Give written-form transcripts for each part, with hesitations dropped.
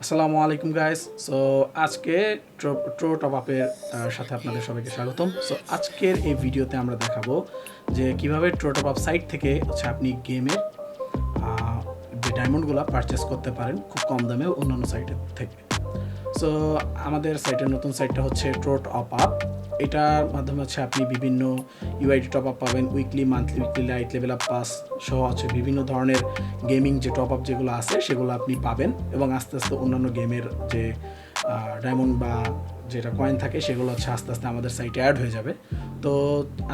আসসালামু আলাইকুম guys. So আজকে ট্রো টপ আপের সাথে আপনাদের সবাইকে স্বাগতম। সো আজকের এই ভিডিওতে আমরা দেখাবো যে কিভাবে ট্রো টপ আপ সাইট থেকে আপনি গেমের যে ডায়মন্ডগুলো পারচেস করতে পারেন খুব কম দামে অন্যান্য সাইটের থেকে। সো আমাদের সাইটের নতুন সাইটটা হচ্ছে ট্রো টপ আপ। এটার মাধ্যমে আপনি বিভিন্ন ইউআইডি টপ আপ পাবেন, weekly, monthly, weekly light level up pass সহ বিভিন্ন ধরনের গেমিং যে টপ আপ যেগুলো আছে সেগুলো আপনি পাবেন, এবং আস্তে আস্তে অন্যান্য গেমের যে ডায়মন্ড বা যেটা কয়েন থাকে সেগুলো আস্তে আস্তে আমাদের সাইটে অ্যাড হয়ে যাবে। তো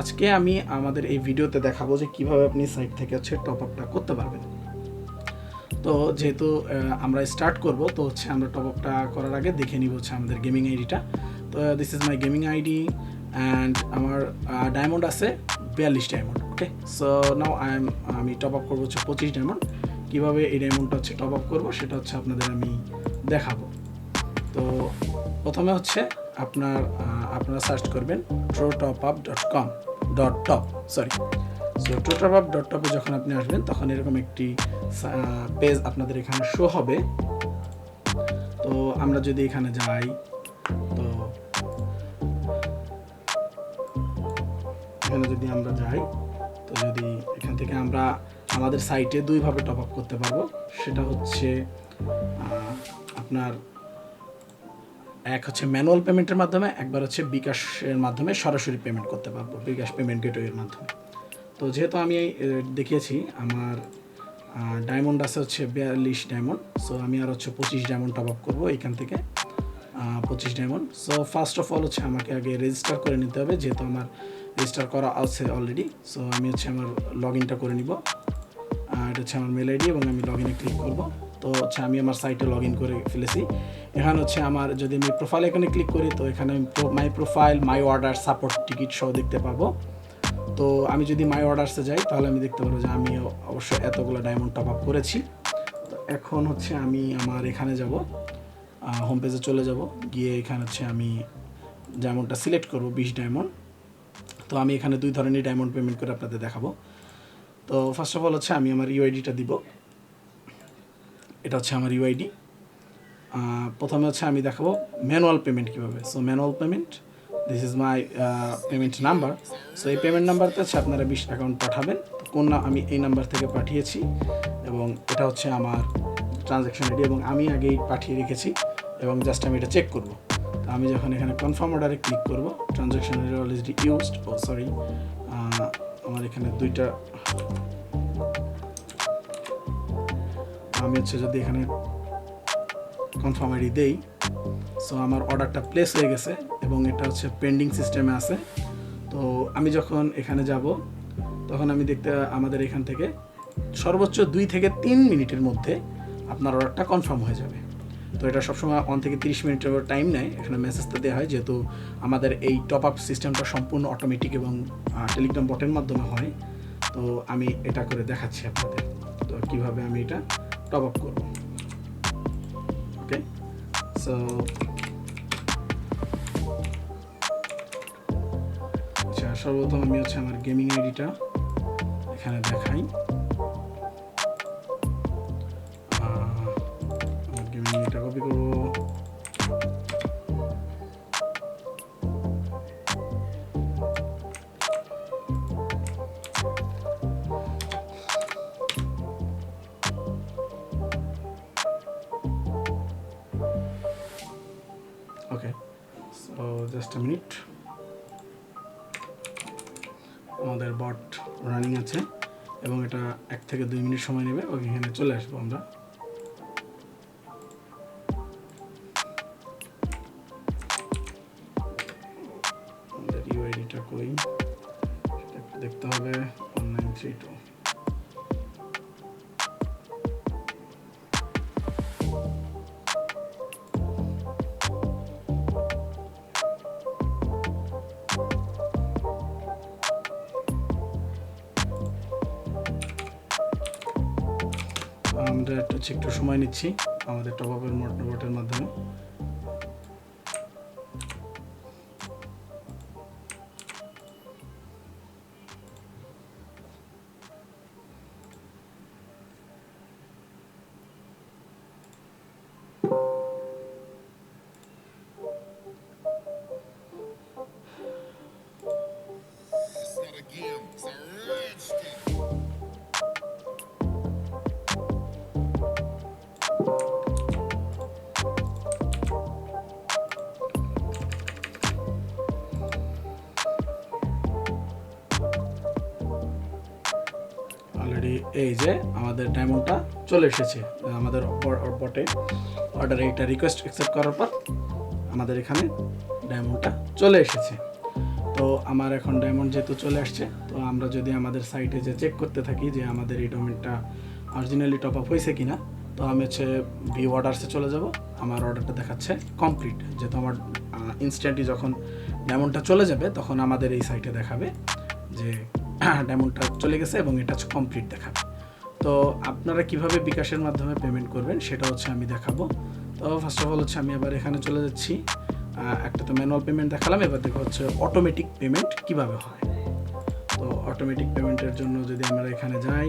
আজকে আমি আমাদের এই ভিডিওতে দেখাবো যে কীভাবে আপনি সাইট থেকে টপ আপটা করতে পারবেন। তো যেহেতু আমরা স্টার্ট করব, তো আমরা টপ আপটা করার আগে দেখে নিব আমাদের গেমিং আইডিটা। তো this is my gaming ID and আমার ডায়মন্ড আছে 42 ডায়মন্ড। ওকে, সো নাও আমি টপ আপ করবো 25 ডায়মন্ড। কীভাবে এই ডায়মন্ডটা টপ আপ করবো সেটা আপনাদের আমি দেখাবো। তো প্রথমে আপনারা সার্চ করবেন trotopUp.com .top, sorry. So trotopUp.top যখন আপনি আসবেন তখন এরকম একটি পেজ আপনাদের এখানে শো হবে। তো আমরা যদি এখানে যাই, তো এখানে যদি আমরা যাই, তো যদি এখান থেকে আমরা আমাদের সাইটে দুইভাবে টপ আপ করতে পারবো। সেটা হচ্ছে আপনার এক হচ্ছে ম্যানুয়াল পেমেন্টের মাধ্যমে, একবার হচ্ছে বিকাশের মাধ্যমে সরাসরি পেমেন্ট করতে পারবো, বিকাশ পেমেন্ট গেটওয়ের মাধ্যমে। তো যেহেতু আমি দেখিয়েছি আমার ডায়মন্ড আছে 42 ডায়মন্ড, সো আমি আর 25 ডায়মন্ড টপ আপ করবো এখান থেকে। 25 diamond. So first of all আমাকে আগে রেজিস্টার করে নিতে হবে, যেহেতু আমার রেজিস্টার করা আছে অলরেডি। সো আমি আমার লগ ইনটা করে নিব। এটা আমার মেল আইডি, এবং আমি লগ ইনে ক্লিক করব। তো আমি আমার সাইটে লগ ইন করে ফেলেছি। এখানে আমার যদি আমি প্রোফাইল এখানে ক্লিক করি, তো এখানে আমি মাই profile, my order, support, ticket সহ দেখতে পারবো। তো আমি যদি মাই অর্ডারসে যাই, তাহলে আমি দেখতে পারবো যে আমি অবশ্যই এতগুলো ডায়মন্ড টপ আপ করেছি। তো এখন আমি আমার এখানে যাব, হোম পেজে চলে যাব, গিয়ে এখানে আমি ডায়মন্ডটা সিলেক্ট করব, 20 ডায়মন্ড। তো আমি এখানে দুই ধরনের ডায়মন্ড পেমেন্ট করে আপনাদের দেখাবো। তো ফার্স্ট অফ অল আমি আমার ইউআইডিটা দিব। এটা আমার ইউআইডি। প্রথমে আমি দেখাবো ম্যানুয়াল পেমেন্ট কীভাবে। So manual payment, this is my payment number. So এই পেমেন্ট নাম্বারতে আপনারা 20 অ্যাকাউন্ট পাঠাবেন। তো আমি এই নাম্বার থেকে পাঠিয়েছি, এবং এটা আমার ট্রানজ্যাকশন আইডি, এবং আমি আগেই পাঠিয়ে রেখেছি, এবং জাস্ট আমি এটা চেক করব। তো আমি যখন এখানে কনফার্ম অর্ডারে ক্লিক করব, transaction ID already used, sorry, আমার এখানে দুইটা, আমি যদি এখানে কনফার্ম আইডি দেই, সো আমার অর্ডারটা প্লেস হয়ে গেছে, এবং এটা পেন্ডিং সিস্টেমে আছে। তো আমি যখন এখানে যাব, তখন আমি আমাদের এখান থেকে সর্বোচ্চ 2 থেকে 3 মিনিটের মধ্যে আপনার অর্ডারটা কনফার্ম হয়ে যাবে। তো এটা সবসময় 1 থেকে 30 মিনিটের টাইম নেয়। এখানে মেসেজটা দেওয়া হয়, যেহেতু আমাদের এই টপ আপ সিস্টেমটা সম্পূর্ণ অটোমেটিক এবং টেলিগ্রাম বটের মাধ্যমে হয়। তো আমি এটা করে দেখাচ্ছি আপনাদের, তো কীভাবে আমি এটা টপ আপ করব। ওকে, সো সর্বপ্রথম আমি আমার গেমিং আইডিটা এখানে দেখাই। আমার গেমিং আইডিটা কপি করবো। ওকে, সো জাস্ট আ মিনিট, আমাদের বট রানিং আছে, এবং এটা 1 থেকে 2 মিনিট সময় নেবে। এখানে চলে আসবো আমরা। আমাদের ইউআইডিটা কই দেখতে হবে, 1932। আমরা একটু সময় নিচ্ছি আমাদের টপ আপের বটের মাধ্যমে। এই যে আমাদের ডায়মন্ডটা চলে এসেছে আমাদের বটে অর্ডারে। এটা রিকোয়েস্ট অ্যাকসেপ্ট করার পর আমাদের এখানে ডায়মন্ডটা চলে এসেছে। তো আমার এখন ডায়মন্ড যেহেতু চলে আসছে, তো আমরা যদি আমাদের সাইটে যে চেক করতে থাকি যে আমাদের এই ডোমেনটা অরিজিনালি টপ আপ হয়েছে কিনা, তো আমি হচ্ছে ভিউ অর্ডারসে চলে যাব। আমার অর্ডারটা দেখাচ্ছে কমপ্লিট, যেহেতু আমার ইনস্ট্যান্টলি যখন ডায়মন্ডটা চলে যাবে তখন আমাদের এই সাইটে দেখাবে যে ডায়মন্ডটা চলে গেছে এবং এটা হচ্ছে কমপ্লিট দেখাবে। তো আপনারা কিভাবে বিকাশের মাধ্যমে পেমেন্ট করবেন সেটা হচ্ছে আমি দেখাবো। তো ফার্স্ট অফ অল হচ্ছে আমি আবার এখানে চলে যাচ্ছি। একটা তো ম্যানুয়াল পেমেন্ট দেখালাম, এবার দেখো হচ্ছে অটোমেটিক পেমেন্ট কিভাবে হয়। তো অটোমেটিক পেমেন্টের জন্য যদি আমরা এখানে যাই,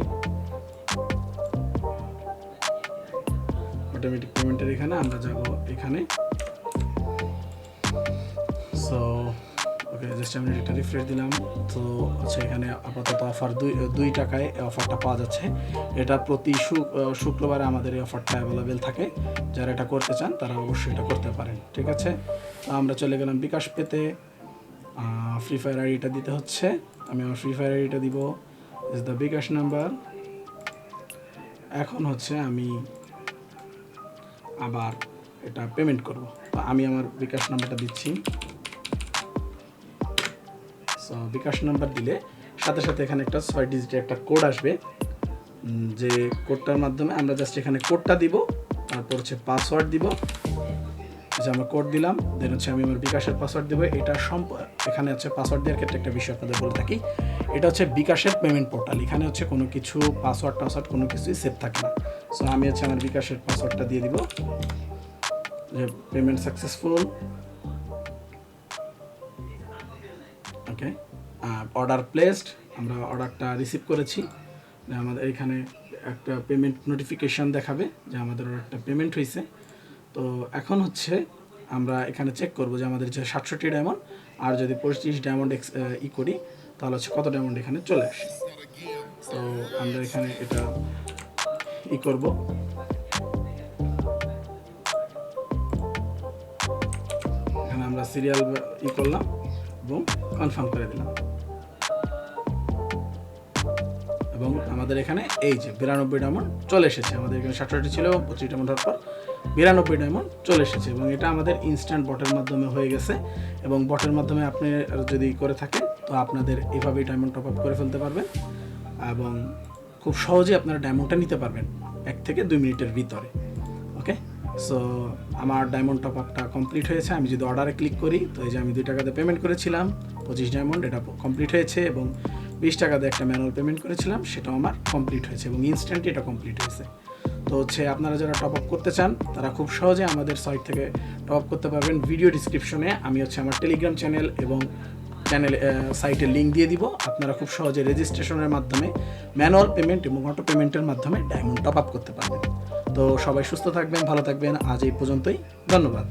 অটোমেটিক পেমেন্টের এখানে আমরা যাব এখানে। সো ওকে, জাস্ট আমি একটা রিফ্রেশ দিলাম। তো হচ্ছে এখানে আপাতত অফার 2 টাকায় অফারটা পাওয়া যাচ্ছে। এটা প্রতি শুক্রবারে আমাদের এই অফারটা অ্যাভেলেবেল থাকে। যারা এটা করতে চান তারা অবশ্যই এটা করতে পারেন, ঠিক আছে। আমরা চলে গেলাম বিকাশ পেতে। ফ্রি ফায়ার আইডিটা দিতে হচ্ছে, আমি আমার ফ্রি ফায়ার আইডিটা দিব, ইজ দ্য বিকাশ নাম্বার। এখন হচ্ছে আমি আবার এটা পেমেন্ট করব। তো আমি আমার বিকাশ নাম্বারটা দিচ্ছি। সো বিকাশ নাম্বার দিলে সাথে সাথে এখানে একটা 6 ডিজিটের একটা কোড আসবে, যে কোডটার মাধ্যমে আমরা জাস্ট এখানে কোডটা দিব, তারপর হচ্ছে পাসওয়ার্ড দিব। যে আমরা কোড দিলাম, দেন হচ্ছে আমি আমার বিকাশের পাসওয়ার্ড দেবো। এটা এখানে হচ্ছে পাসওয়ার্ড দেওয়ার ক্ষেত্রে একটা বিষয় আপনাদের বলে থাকি, এটা হচ্ছে বিকাশের পেমেন্ট পোর্টাল। এখানে হচ্ছে কোনো কিছু পাসওয়ার্ড কোনো কিছুই সেভ থাকে না। সো আমি হচ্ছে আমার বিকাশের পাসওয়ার্ডটা দিয়ে দিব, যে পেমেন্ট সাকসেসফুল। ওকে, অর্ডার প্লেসড, আমরা অর্ডারটা রিসিভ করেছি। আমাদের এখানে একটা পেমেন্ট নোটিফিকেশান দেখাবে যে আমাদের অর্ডারটা পেমেন্ট হয়েছে। তো এখন হচ্ছে আমরা এখানে চেক করব যে আমাদের যে 67 ডায়মন্ড, আর যদি 25 ডায়মন্ড করি তাহলে হচ্ছে কত ডায়মন্ড এখানে চলে আসে। তো আমরা এখানে এটা করব। এখানে আমরা সিরিয়াল করলাম এবং কনফার্ম করে দিলাম, এবং আমাদের এখানে এই যে 92 ডায়মন্ড চলে এসেছে। আমাদের এখানে 67 ছিল, 25 ডায়মন্ড হওয়ার পর 92 ডায়মন্ড চলে এসেছে, এবং এটা আমাদের ইনস্ট্যান্ট বটের মাধ্যমে হয়ে গেছে। এবং বটের মাধ্যমে আপনি যদি করে থাকেন তো আপনাদের এভাবেই ডায়মন্ড টপ আপ করে ফেলতে পারবেন, এবং খুব সহজেই আপনারা ডায়মন্ডটা নিতে পারবেন 1 থেকে 2 মিনিটের ভিতরে। ওকে, সো আমার ডায়মন্ড টপ আপটা কমপ্লিট হয়েছে। আমি যদি অর্ডারে ক্লিক করি, তো এই যে আমি 2 টাকাতে পেমেন্ট করেছিলাম 25 ডায়মন্ড, এটা কমপ্লিট হয়েছে, এবং 20 টাকাতে একটা ম্যানুয়াল পেমেন্ট করেছিলাম, সেটাও আমার কমপ্লিট হয়েছে, এবং ইনস্ট্যান্টলি এটা কমপ্লিট হয়েছে। তো হচ্ছে আপনারা যারা টপ আপ করতে চান তারা খুব সহজে আমাদের সাইট থেকে টপ আপ করতে পারবেন। ভিডিও ডিসক্রিপশনে আমি হচ্ছে আমার টেলিগ্রাম চ্যানেল এবং সাইটের লিঙ্ক দিয়ে দিব। আপনারা খুব সহজে রেজিস্ট্রেশনের মাধ্যমে, ম্যানুয়াল পেমেন্ট এবং অটো পেমেন্টের মাধ্যমে ডায়মন্ড টপ আপ করতে পারবেন। তো সবাই সুস্থ থাকবেন, ভালো থাকবেন। আজ এই পর্যন্তই, ধন্যবাদ।